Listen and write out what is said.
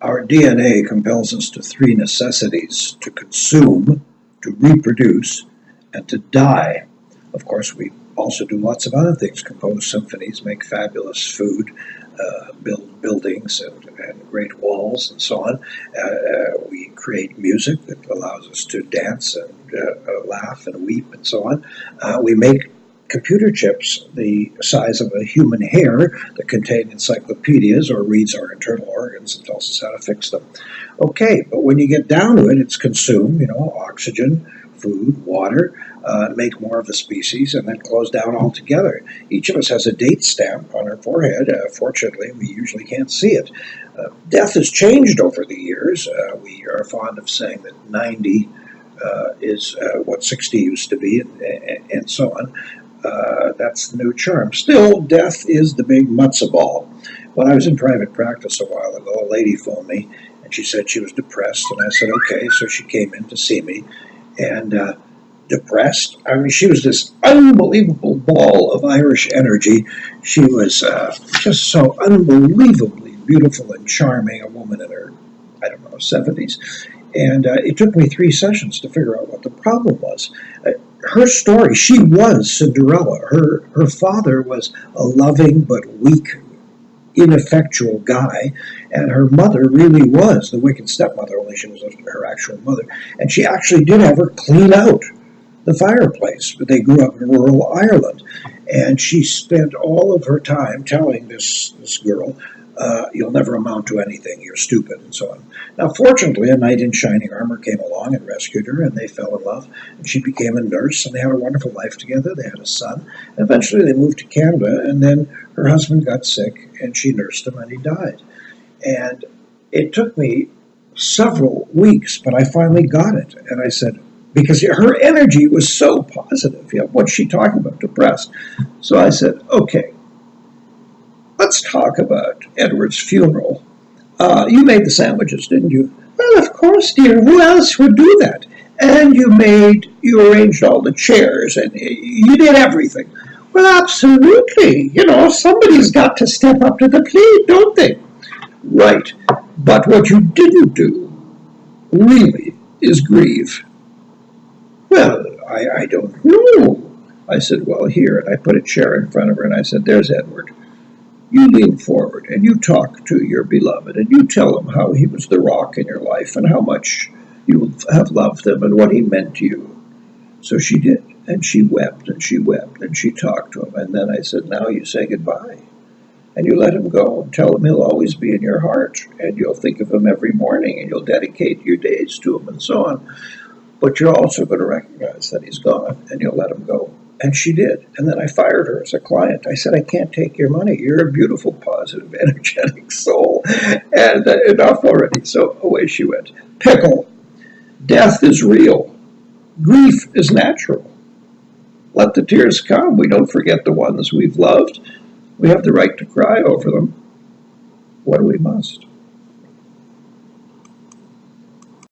Our DNA compels us to three necessities: to consume, to reproduce, and to die. Of course, we also do lots of other things: compose symphonies, make fabulous food, build buildings and great walls, and so on. We create music that allows us to dance and laugh and weep, and so on. We make computer chips the size of a human hair that contain encyclopedias or reads our internal organs and tells us how to fix them. Okay, but when you get down to it, it's consume, oxygen, food, water, make more of a species, and then close down altogether. Each of us has a date stamp on our forehead. Fortunately, we usually can't see it. Death has changed over the years. We are fond of saying that 90 is what 60 used to be, and so on. That's the new charm. Still, death is the big matzo ball. When I was in private practice a while ago, a lady phoned me, and she said she was depressed, and I said, okay, so she came in to see me, and depressed. I mean, she was this unbelievable ball of Irish energy. She was just so unbelievably beautiful and charming, a woman in her, I don't know, 70s. And it took me 3 sessions to figure out what the problem was. Her story, she was Cinderella. Her father was a loving but weak, ineffectual guy, and her mother really was the wicked stepmother, only she was her actual mother. And she actually did have her clean out the fireplace, but they grew up in rural Ireland. And she spent all of her time telling this girl, you'll never amount to anything, you're stupid, and so on. Now, fortunately, a knight in shining armor came along and rescued her, and they fell in love, and she became a nurse, and they had a wonderful life together. They had a son. Eventually, they moved to Canada, and then her husband got sick, and she nursed him, and he died. And it took me several weeks, but I finally got it, and I said, because her energy was so positive, what's she talking about, depressed? So I said, okay, let's talk about Edward's funeral. You made the sandwiches, didn't you? Well, of course, dear. Who else would do that? And you arranged all the chairs, and you did everything. Well, absolutely. Somebody's got to step up to the plate, don't they? Right. But what you didn't do, really, is grieve. Well, I don't know. I said, well, here. And I put a chair in front of her, and I said, there's Edward. You lean forward and you talk to your beloved and you tell him how he was the rock in your life and how much you have loved him and what he meant to you. So she did, and she wept and she wept and she talked to him. And then I said, now you say goodbye and you let him go and tell him he'll always be in your heart and you'll think of him every morning and you'll dedicate your days to him and so on. But you're also going to recognize that he's gone and you'll let him go. And she did. And then I fired her as a client. I said, I can't take your money. You're a beautiful, positive, energetic soul. And enough already. So away she went. Pickle. Death is real. Grief is natural. Let the tears come. We don't forget the ones we've loved. We have the right to cry over them when we must.